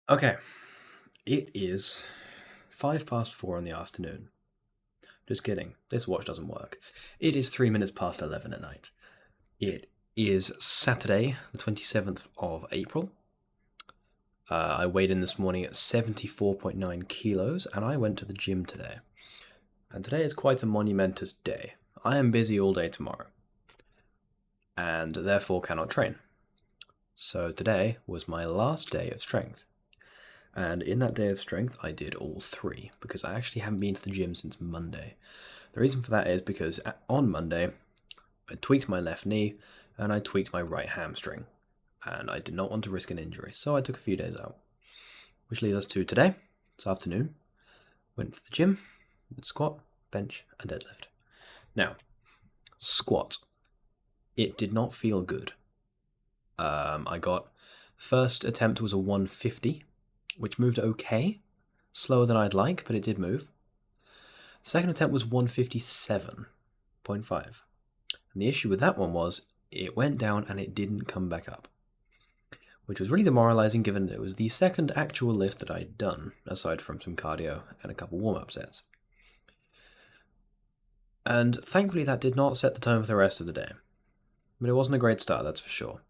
Okay, it is 4:05 in the afternoon. Just kidding, this watch doesn't work. It is 3 minutes past 11 at night. It is Saturday, the 27th of April. I weighed in this morning at 74.9 kilos, and I went to the gym today. And today is quite a monumentous day. I am busy all day tomorrow, and therefore cannot train. So today was my last day of strength. And in that day of strength, I did all three, because I actually haven't been to the gym since Monday. The reason for that is because on Monday, I tweaked my left knee, and I tweaked my right hamstring, and I did not want to risk an injury, so I took a few days out. Which leads us to today, this afternoon. Went to the gym, did squat, bench, and deadlift. Now, squat. It did not feel good. I got, first attempt was a 150, which moved okay. Slower than I'd like, but it did move. Second attempt was 157.5. And the issue with that one was it went down and it didn't come back up, which was really demoralizing given it was the second actual lift that I'd done, aside from some cardio and a couple warm-up sets. And thankfully that did not set the tone for the rest of the day. But it wasn't a great start, that's for sure.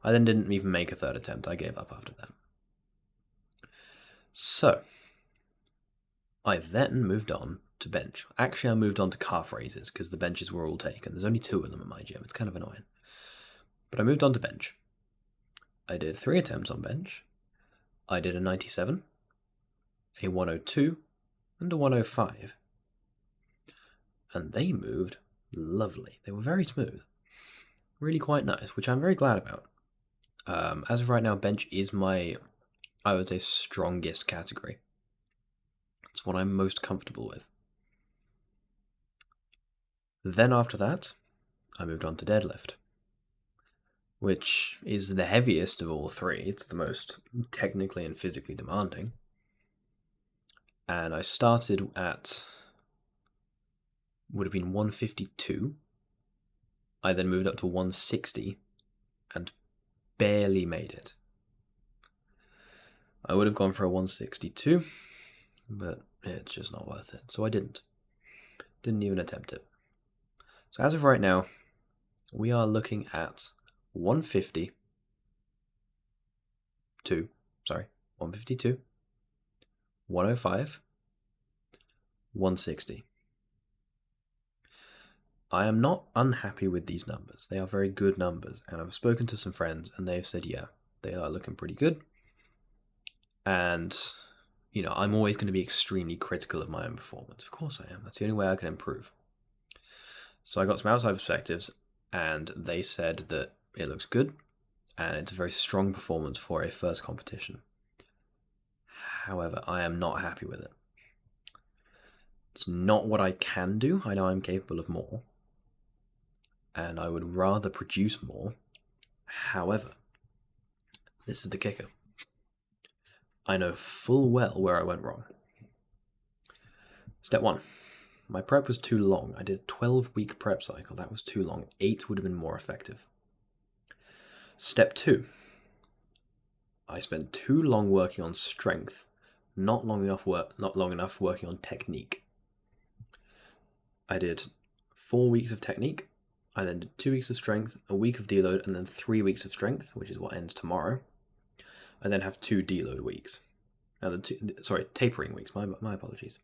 I then didn't even make a third attempt, I gave up after that. So, I then moved on to bench. Actually, I moved on to calf raises because the benches were all taken. There's only 2 of them at my gym. It's kind of annoying. But I moved on to bench. I did 3 attempts on bench. I did a 97, a 102, and a 105. And they moved lovely. They were very smooth. Really quite nice, which I'm very glad about. As of right now, bench is my, I would say, strongest category. It's what I'm most comfortable with. Then after that, I moved on to deadlift, which is the heaviest of all 3. It's the most technically and physically demanding. And I started at, would have been 152. I then moved up to 160 and barely made it. I would have gone for a 162, but it's just not worth it. So I didn't. Didn't even attempt it. So as of right now, we are looking at 152, 105, 160. I am not unhappy with these numbers. They are very good numbers, and I've spoken to some friends, and they've said, yeah, they are looking pretty good. And, you know, I'm always going to be extremely critical of my own performance. Of course I am. That's the only way I can improve. So I got some outside perspectives, and they said that it looks good, and it's a very strong performance for a first competition. However, I am not happy with it. It's not what I can do. I know I'm capable of more, and I would rather produce more. However, this is the kicker. I know full well where I went wrong. Step 1. My prep was too long. I did a 12-week prep cycle. That was too long. 8 would have been more effective. Step 2. I spent too long working on strength, not long enough working on technique. I did 4 weeks of technique. I then did 2 weeks of strength, a week of deload, and then 3 weeks of strength, which is what ends tomorrow. I then have 2 deload weeks. Now tapering weeks. My apologies.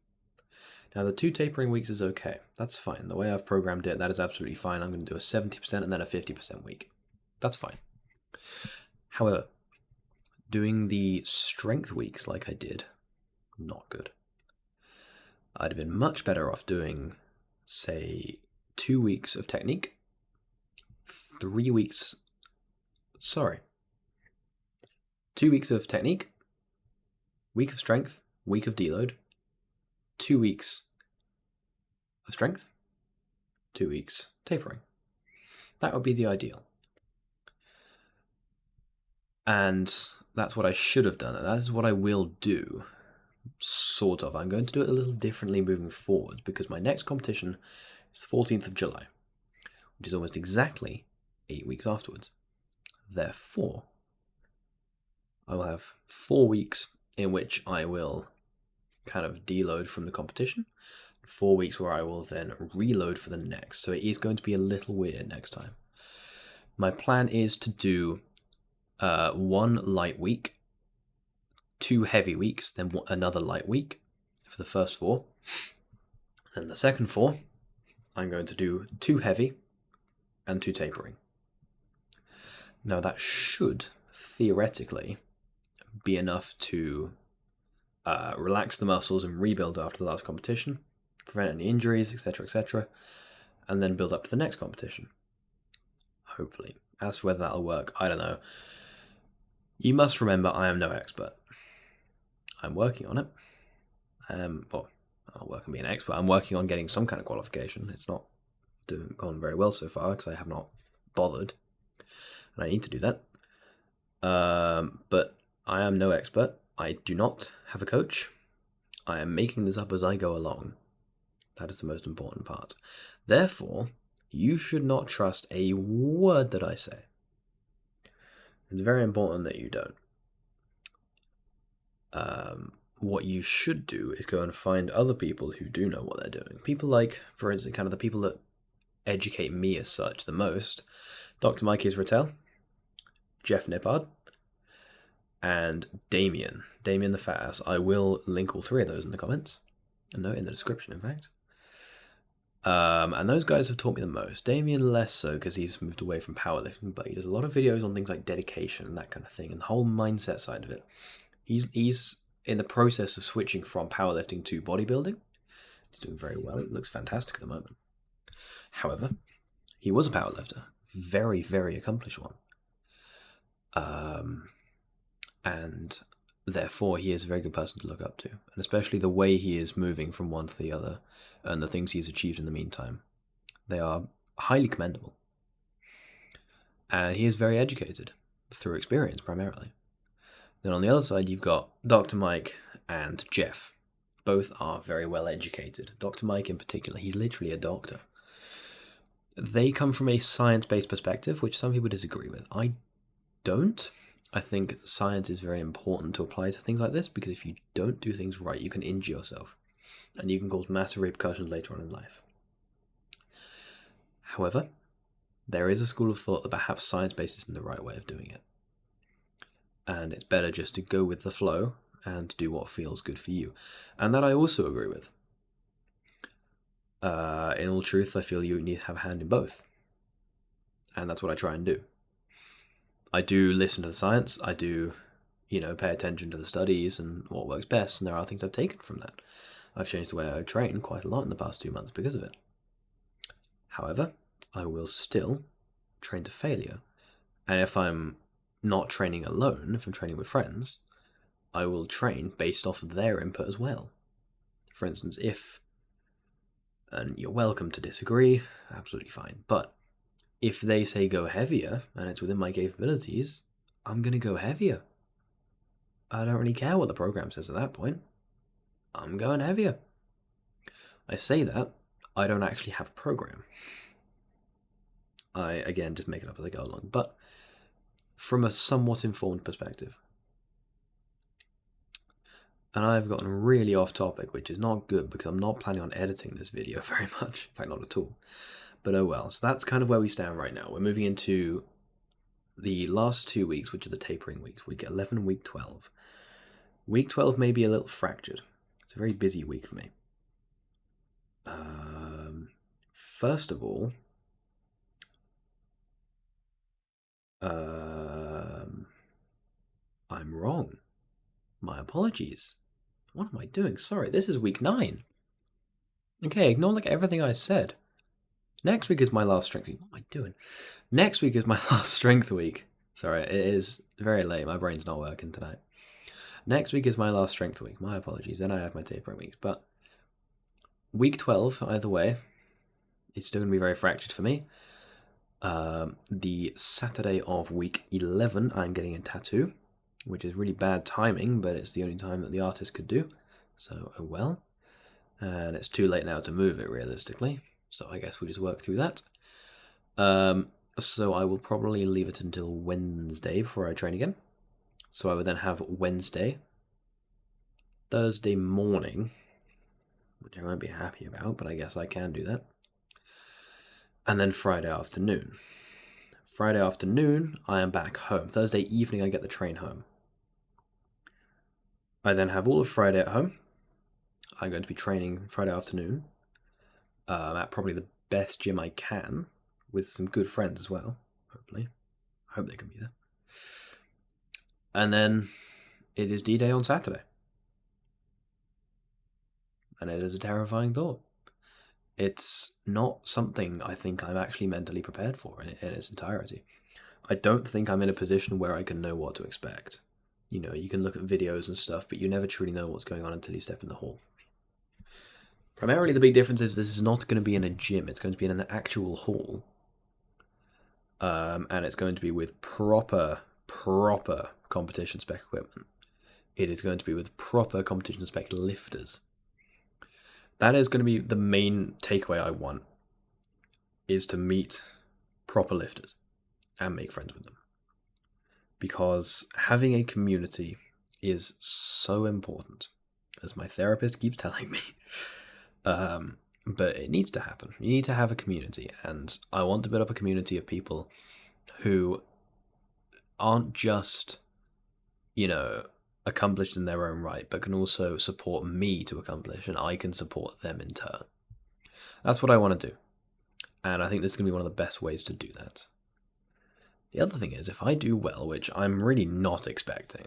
Now the 2 tapering weeks is okay. That's fine. The way I've programmed it, that is absolutely fine. I'm going to do a 70% and then a 50% week. That's fine. However, doing the strength weeks like I did, not good. I'd have been much better off doing, say, 2 weeks of technique, 2 weeks of technique, week of strength, week of deload, 2 weeks of strength, 2 weeks tapering. That would be the ideal. And that's what I should have done, and that is what I will do, sort of. I'm going to do it a little differently moving forward, because my next competition is the 14th of July, which is almost exactly 8 weeks afterwards. Therefore, I will have 4 weeks in which I will kind of deload from the competition. 4 weeks where I will then reload for the next. So it is going to be a little weird next time. My plan is to do 1 light week, 2 heavy weeks, then another light week for the first 4. Then the second 4, I'm going to do 2 heavy and 2 tapering. Now that should, theoretically, be enough to relax the muscles and rebuild after the last competition, prevent any injuries, etc., and then build up to the next competition. Hopefully. As to whether that'll work, I don't know. You must remember I am no expert. I'm working on it. Well, I'll work on being an expert. I'm working on getting some kind of qualification. It's not gone very well so far because I have not bothered, and I need to do that. But I am no expert. I do not have a coach. I am making this up as I go along. That is the most important part. Therefore, you should not trust a word that I say. It's very important that you don't. What you should do is go and find other people who do know what they're doing. People like, for instance, kind of the people that educate me as such the most. Dr. Mike Israel, Jeff Nippard, and Damien the Fat Ass. I will link all 3 of those in the comments. No, in the description, in fact. And those guys have taught me the most. Damien less so because he's moved away from powerlifting, but he does a lot of videos on things like dedication and that kind of thing, and the whole mindset side of it. He's in the process of switching from powerlifting to bodybuilding. He's doing very well. He looks fantastic at the moment. However, he was a powerlifter. Very, very accomplished one. And therefore he is a very good person to look up to. And especially the way he is moving from one to the other and the things he's achieved in the meantime. They are highly commendable. And he is very educated through experience primarily. Then on the other side, you've got Dr. Mike and Jeff. Both are very well educated. Dr. Mike in particular, he's literally a doctor. They come from a science-based perspective, which some people disagree with. I don't. I think science is very important to apply to things like this, because if you don't do things right, you can injure yourself, and you can cause massive repercussions later on in life. However, there is a school of thought that perhaps science-based isn't the right way of doing it. And it's better just to go with the flow and do what feels good for you. And that I also agree with. In all truth, I feel you need to have a hand in both. And that's what I try and do. I do listen to the science. I do, pay attention to the studies and what works best. And there are things I've taken from that. I've changed the way I train quite a lot in the past 2 months because of it. However, I will still train to failure. And if I'm not training alone, if I'm training with friends, I will train based off of their input as well. For instance, and you're welcome to disagree, absolutely fine, but if they say go heavier and it's within my capabilities, I'm going to go heavier. I don't really care what the program says at that point. I'm going heavier. I say that, I don't actually have a program. I, again, just make it up as I go along, but from a somewhat informed perspective. And I've gotten really off topic, which is not good because I'm not planning on editing this video very much. In fact, not at all. But oh well. So that's kind of where we stand right now. We're moving into the last 2 weeks, which are the tapering weeks. Week 11 and week 12. Week 12 may be a little fractured. It's a very busy week for me. First of all, I'm wrong. My apologies. What am I doing? Sorry, this is week 9. Okay, ignore everything I said. Next week is my last strength week. What am I doing? Next week is my last strength week. Sorry, it is very late. My brain's not working tonight. Next week is my last strength week. My apologies. Then I have my tapering weeks. But week 12, either way, it's still going to be very fractured for me. The Saturday of week 11, I'm getting a tattoo, which is really bad timing, but it's the only time that the artist could do. So, oh well. And it's too late now to move it, realistically. So I guess we just work through that. So I will probably leave it until Wednesday before I train again. So I would then have Wednesday Thursday morning, which I won't be happy about, but I guess I can do that. And then Friday afternoon. Friday afternoon, I am back home. Thursday evening, I get the train home. I then have all of Friday at home. I'm going to be training Friday afternoon at probably the best gym I can with some good friends as well, hopefully. I hope they can be there. And then it is D-Day on Saturday. And it is a terrifying thought. It's not something I think I'm actually mentally prepared for in its entirety. I don't think I'm in a position where I can know what to expect. You know, you can look at videos and stuff, but you never truly know what's going on until you step in the hall. Primarily, the big difference is this is not going to be in a gym. It's going to be in an actual hall. And it's going to be with proper competition spec equipment. It is going to be with proper competition spec lifters. That is going to be the main takeaway I want, is to meet proper lifters and make friends with them. Because having a community is so important, as my therapist keeps telling me. But it needs to happen. You need to have a community, and I want to build up a community of people who aren't just, you know, accomplished in their own right, but can also support me to accomplish, and I can support them in turn. That's what I want to do, and I think this is going to be one of the best ways to do that. The other thing is, if I do well, which I'm really not expecting,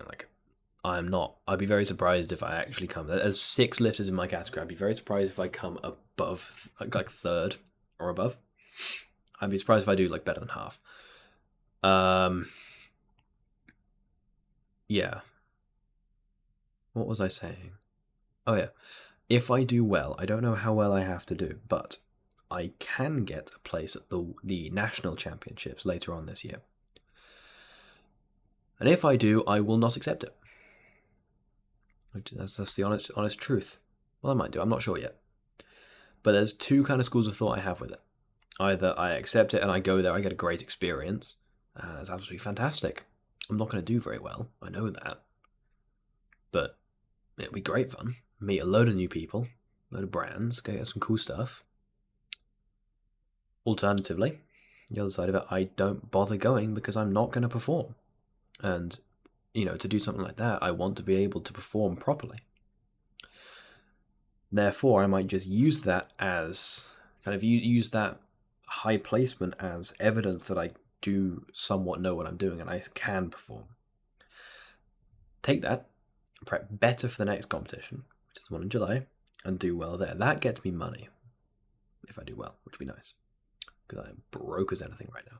I'd be very surprised if I actually come. There's 6 lifters in my category. I'd be very surprised if I come above, like third or above. I'd be surprised if I do like better than half. Yeah. What was I saying? Oh yeah. If I do well, I don't know how well I have to do, but I can get a place at the national championships later on this year. And if I do, I will not accept it. That's the honest truth. Well, I might do. I'm not sure yet. But there's 2 kind of schools of thought I have with it. Either I accept it and I go there, I get a great experience, and it's absolutely fantastic. I'm not going to do very well. I know that. But it'll be great fun. Meet a load of new people, a load of brands, go get some cool stuff. Alternatively, the other side of it, I don't bother going because I'm not going to perform. And, you know, to do something like that, I want to be able to perform properly. Therefore, I might just use that as, use that high placement as evidence that I do somewhat know what I'm doing and I can perform. Take that, prep better for the next competition, which is the one in July, and do well there. That gets me money, if I do well, which would be nice, because I'm broke as anything right now.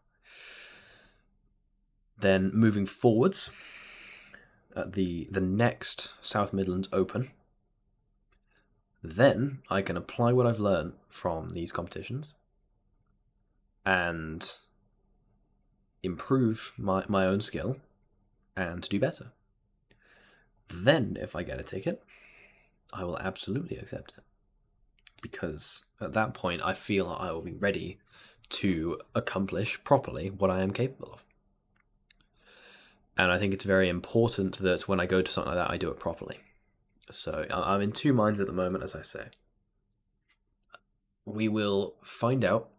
Then moving forwards, at the next South Midlands Open, then I can apply what I've learned from these competitions and improve my own skill and do better. Then, if I get a ticket, I will absolutely accept it. Because at that point, I feel I will be ready to accomplish properly what I am capable of. And I think it's very important that when I go to something like that, I do it properly. So I'm in 2 minds at the moment, as I say. We will find out.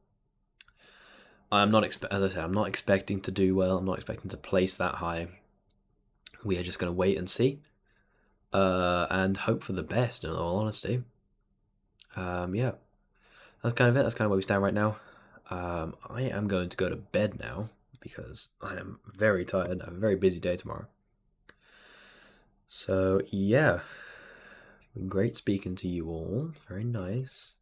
As I said, I'm not expecting to do well. I'm not expecting to place that high. We are just going to wait and see. And hope for the best, in all honesty. Yeah. That's kind of it. That's kind of where we stand right now. I am going to go to bed now because I am very tired. I have a very busy day tomorrow. So, yeah. Great speaking to you all. Very nice.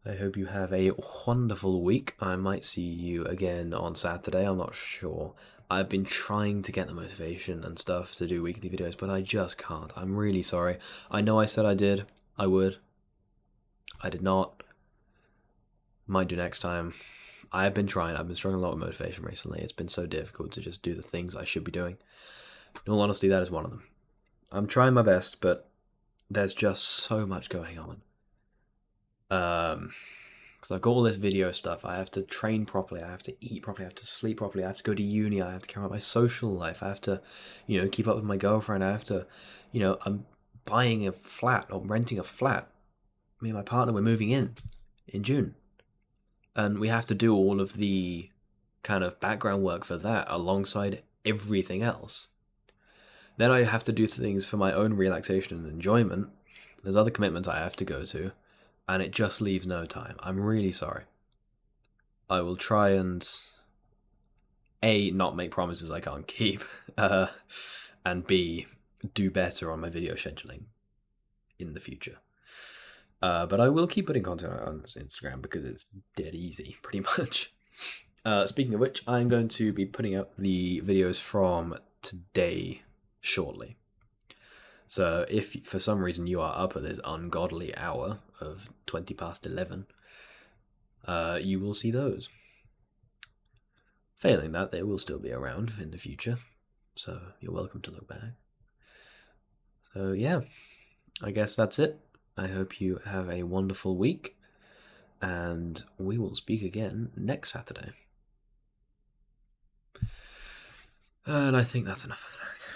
I hope you have a wonderful week. I might see you again on Saturday. I'm not sure. I've been trying to get the motivation and stuff to do weekly videos, but I just can't. I'm really sorry. I know I said I would. I did not. Might do next time. I have been trying. I've been struggling a lot with motivation recently. It's been so difficult to just do the things I should be doing. In all honesty, that is one of them. I'm trying my best, but there's just so much going on. Because I've got all this video stuff. I have to train properly. I have to eat properly. I have to sleep properly. I have to go to uni. I have to care about my social life. I have to, keep up with my girlfriend. I have to, I'm buying a flat or renting a flat. Me and my partner, we're moving in June. And we have to do all of the kind of background work for that alongside everything else. Then I have to do things for my own relaxation and enjoyment. There's other commitments I have to go to, and it just leaves no time. I'm really sorry. I will try and A, not make promises I can't keep, and B, do better on my video scheduling in the future. But I will keep putting content on Instagram because it's dead easy, pretty much. Speaking of which, I'm going to be putting up the videos from today shortly. So if for some reason you are up at this ungodly hour of 20 past 11, you will see those. Failing that, they will still be around in the future, so you're welcome to look back. So yeah, I guess that's it. I hope you have a wonderful week, and we will speak again next Saturday. And I think that's enough of that.